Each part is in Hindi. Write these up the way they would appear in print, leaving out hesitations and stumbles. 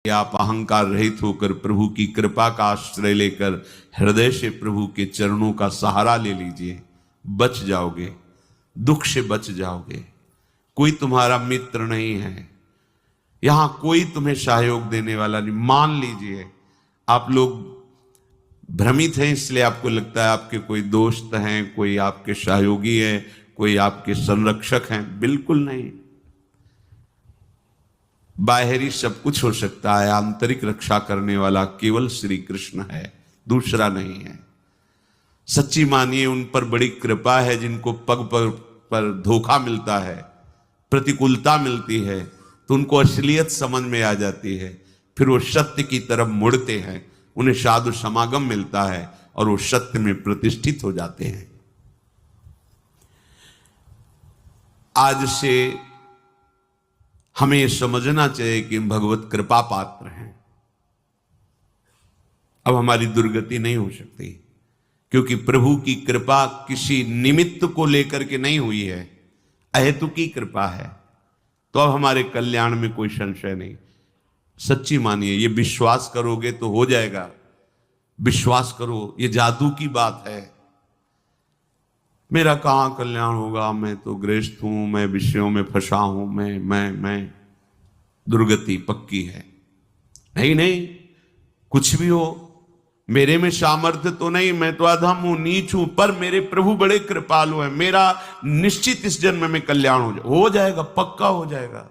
आप अहंकार रहित होकर प्रभु की कृपा का आश्रय लेकर हृदय से प्रभु के चरणों का सहारा ले लीजिए, बच जाओगे, दुख से बच जाओगे। कोई तुम्हारा मित्र नहीं है, यहां कोई तुम्हें सहयोग देने वाला नहीं। मान लीजिए आप लोग भ्रमित हैं, इसलिए आपको लगता है आपके कोई दोस्त हैं, कोई आपके सहयोगी है, कोई आपके संरक्षक हैं। बिल्कुल नहीं। बाहरी सब कुछ हो सकता है, आंतरिक रक्षा करने वाला केवल श्री कृष्ण है, दूसरा नहीं है। सच्ची मानिए उन पर बड़ी कृपा है, जिनको पग पर धोखा मिलता है, प्रतिकूलता मिलती है, तो उनको असलियत समझ में आ जाती है, फिर वो सत्य की तरफ मुड़ते हैं, उन्हें साधु समागम मिलता है और वो सत्य में प्रतिष्ठित हो जाते हैं। आज से हमें यह समझना चाहिए कि हम भगवत कृपा पात्र हैं। अब हमारी दुर्गति नहीं हो सकती, क्योंकि प्रभु की कृपा किसी निमित्त को लेकर के नहीं हुई है, अहेतुकी कृपा है। तो अब हमारे कल्याण में कोई संशय नहीं। सच्ची मानिए, ये विश्वास करोगे तो हो जाएगा। विश्वास करो, ये जादू की बात है। मेरा कहां कल्याण होगा, मैं तो गृहस्थ हूं, मैं विषयों में फंसा हूं, मैं दुर्गति पक्की है। नहीं नहीं, कुछ भी हो, मेरे में सामर्थ्य तो नहीं, मैं तो अधम हूं, नीच हूं, पर मेरे प्रभु बड़े कृपालु हैं, मेरा निश्चित इस जन्म में कल्याण हो जाएगा, पक्का हो जाएगा।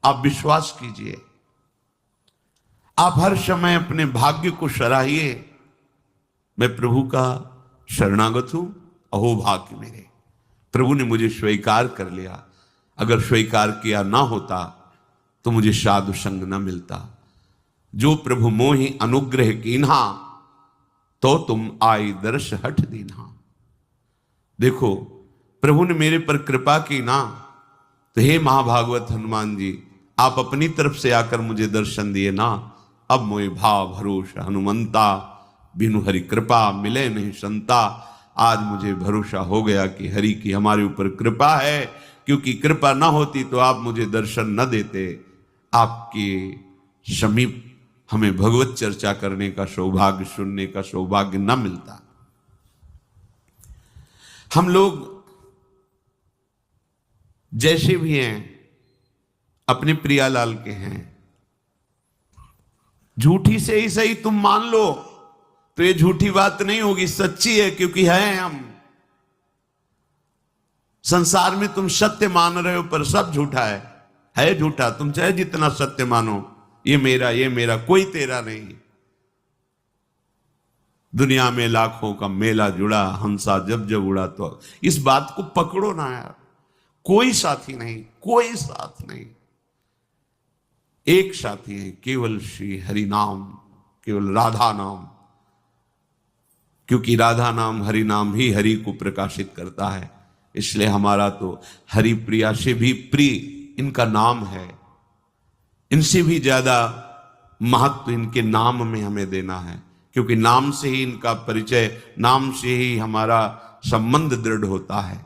आप विश्वास कीजिए। आप हर समय अपने भाग्य को सराहिए। मैं प्रभु का शरणागत हूं, अहो भाग्य मेरे, प्रभु ने मुझे स्वीकार कर लिया। अगर स्वीकार किया ना होता तो मुझे साधु संग न मिलता। जो प्रभु मोहि अनुग्रह कीन्हा, तो तुम आई दर्श हठ दीन्हा। देखो, प्रभु ने मेरे पर कृपा की ना, तो हे महाभागवत हनुमान जी, आप अपनी तरफ से आकर मुझे दर्शन दिए ना। अब मोहि भाव भरोसा हनुमंता, बिनु हरि कृपा मिले नहीं संता। आज मुझे भरोसा हो गया कि हरि की हमारे ऊपर कृपा है, क्योंकि कृपा ना होती तो आप मुझे दर्शन न देते, आपके समीप हमें भगवत चर्चा करने का सौभाग्य, सुनने का सौभाग्य न मिलता। हम लोग जैसे भी हैं, अपने प्रियालाल के हैं। झूठी से ही सही तुम मान लो तो ये झूठी बात नहीं होगी, सच्ची है, क्योंकि है हम। संसार में तुम सत्य मान रहे हो, पर सब झूठा है झूठा। तुम चाहे जितना सत्य मानो, ये मेरा, कोई तेरा नहीं। दुनिया में लाखों का मेला जुड़ा, हंसा जब जब उड़ा। तो इस बात को पकड़ो ना यार, कोई साथी नहीं, कोई साथ नहीं। एक साथी है, केवल श्री हरि नाम, केवल राधा नाम, क्योंकि राधा नाम, हरि नाम ही हरि को प्रकाशित करता है। इसलिए हमारा तो हरि प्रिया से भी प्रिय इनका नाम है। इनसे भी ज्यादा महत्व इनके नाम में हमें देना है, क्योंकि नाम से ही इनका परिचय, नाम से ही हमारा संबंध दृढ़ होता है।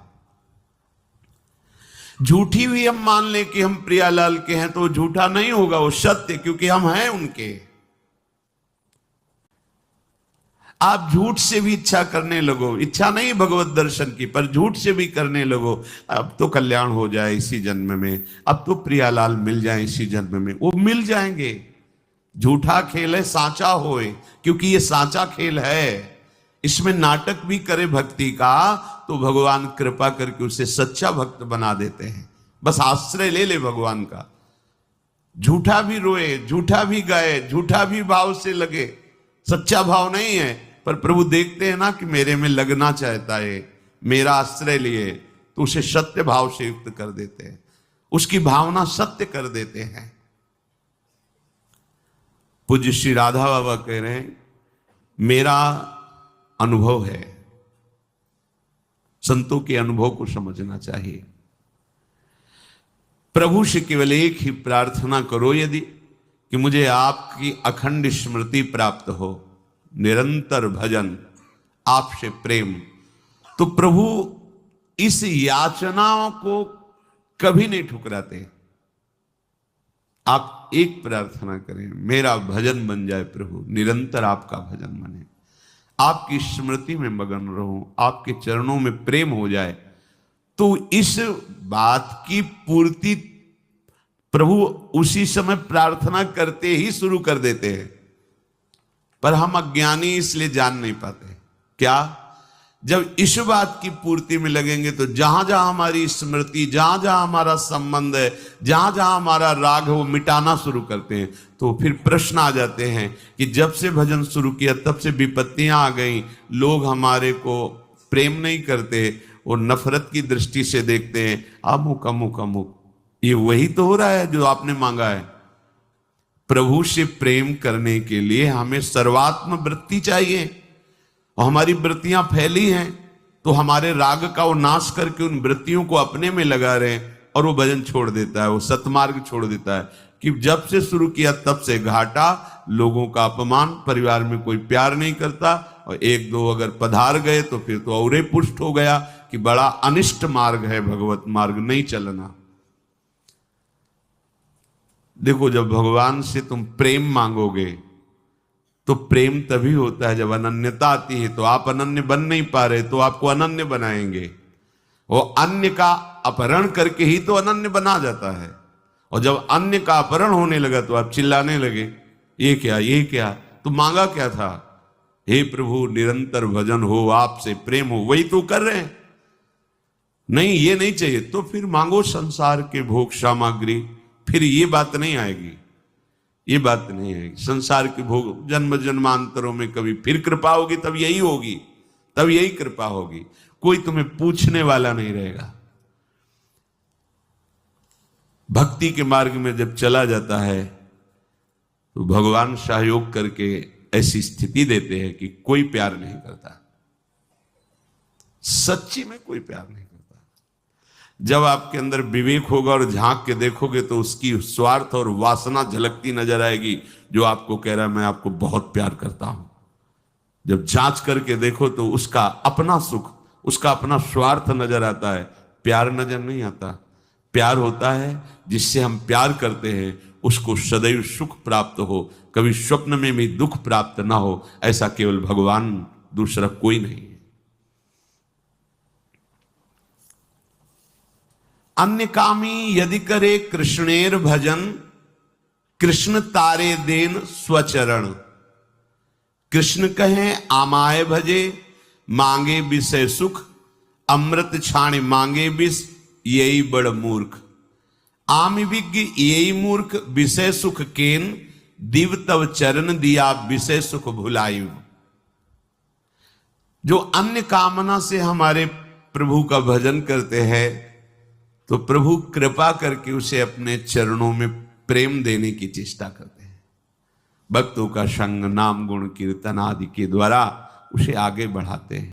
झूठी भी हम मान लें कि हम प्रियालाल के हैं, तो झूठा नहीं होगा, वो सत्य, क्योंकि हम हैं उनके। आप झूठ से भी इच्छा करने लगो, इच्छा नहीं भगवत दर्शन की, पर झूठ से भी करने लगो, अब तो कल्याण हो जाए इसी जन्म में, अब तो प्रियालाल मिल जाए इसी जन्म में, वो मिल जाएंगे। झूठा खेल है साचा होए, क्योंकि ये साचा खेल है। इसमें नाटक भी करे भक्ति का, तो भगवान कृपा करके उसे सच्चा भक्त बना देते हैं। बस आश्रय ले ले भगवान का। झूठा भी रोए, झूठा भी गाए, झूठा भी भाव से लगे, सच्चा भाव नहीं है, पर प्रभु देखते हैं ना कि मेरे में लगना चाहता है, मेरा आश्रय लिए, तो उसे सत्य भाव से युक्त कर देते हैं, उसकी भावना सत्य कर देते हैं। पूज्य श्री राधा बाबा कह रहे हैं, मेरा अनुभव है। संतों के अनुभव को समझना चाहिए। प्रभु से केवल एक ही प्रार्थना करो, यदि कि मुझे आपकी अखंड स्मृति प्राप्त हो, निरंतर भजन, आपसे प्रेम, तो प्रभु इस याचना को कभी नहीं ठुकराते। आप एक प्रार्थना करें, मेरा भजन बन जाए प्रभु, निरंतर आपका भजन बने, आपकी स्मृति में मगन रहूं, आपके चरणों में प्रेम हो जाए। तो इस बात की पूर्ति प्रभु उसी समय प्रार्थना करते ही शुरू कर देते हैं। पर हम अज्ञानी इसलिए जान नहीं पाते। क्या? जब इस बात की पूर्ति में लगेंगे तो जहां जहां हमारी स्मृति, जहां जहां हमारा संबंध है, जहां जहां हमारा राग है, वो मिटाना शुरू करते हैं। तो फिर प्रश्न आ जाते हैं कि जब से भजन शुरू किया तब से विपत्तियां आ गई, लोग हमारे को प्रेम नहीं करते, वो नफरत की दृष्टि से देखते हैं, अमुक अमुक अमुक। ये वही तो हो रहा है जो आपने मांगा है। प्रभु से प्रेम करने के लिए हमें सर्वात्म वृत्ति चाहिए, और हमारी वृत्तियां फैली हैं तो हमारे राग का वो नाश करके उन वृत्तियों को अपने में लगा रहे हैं, और वो भजन छोड़ देता है, वो सतमार्ग छोड़ देता है। कि जब से शुरू किया तब से घाटा, लोगों का अपमान, परिवार में कोई प्यार नहीं करता, और एक दो अगर पधार गए तो फिर तो और पुष्ट हो गया कि बड़ा अनिष्ट मार्ग है भगवत मार्ग, नहीं चलना। देखो, जब भगवान से तुम प्रेम मांगोगे तो प्रेम तभी होता है जब अनन्यता आती है। तो आप अनन्य बन नहीं पा रहे, तो आपको अनन्य बनाएंगे। वो अन्य का अपहरण करके ही तो अनन्य बना जाता है। और जब अन्य का अपहरण होने लगा तो आप चिल्लाने लगे, ये क्या, ये क्या? तो मांगा क्या था? हे प्रभु, निरंतर भजन हो, आपसे प्रेम हो, वही तो कर रहे हैं। नहीं, ये नहीं चाहिए तो फिर मांगो संसार के भोग सामग्री, फिर ये बात नहीं आएगी, ये बात नहीं आएगी। संसार के भोग जन्म जन्मांतरों में कभी फिर कृपा होगी, तब यही होगी, तब यही कृपा होगी। कोई तुम्हें पूछने वाला नहीं रहेगा। भक्ति के मार्ग में जब चला जाता है तो भगवान सहयोग करके ऐसी स्थिति देते हैं कि कोई प्यार नहीं करता, सच्ची में कोई प्यार नहीं करता। जब आपके अंदर विवेक होगा और झांक के देखोगे तो उसकी स्वार्थ और वासना झलकती नजर आएगी, जो आपको कह रहा है मैं आपको बहुत प्यार करता हूं। जब जांच करके देखो तो उसका अपना सुख, उसका अपना स्वार्थ नजर आता है, प्यार नजर नहीं आता। प्यार होता है जिससे हम प्यार करते हैं उसको सदैव सुख प्राप्त हो, कभी स्वप्न में भी दुख प्राप्त ना हो, ऐसा केवल भगवान, दूसरा कोई नहीं है। अन्य कामी यदि करे कृष्णेर भजन, कृष्ण तारे देन स्वचरण। कृष्ण कहें आमाय भजे, मांगे विषय सुख, अमृत छाण मांगे विष, यही बड़ मूर्ख। आम विज्ञ यही मूर्ख, विषय सुख केन, दिव तव चरण दिया विषय सुख भुलायु। जो अन्य कामना से हमारे प्रभु का भजन करते हैं तो प्रभु कृपा करके उसे अपने चरणों में प्रेम देने की चेष्टा करते हैं। भक्तों का संग, नाम, गुण, कीर्तन आदि के द्वारा उसे आगे बढ़ाते हैं।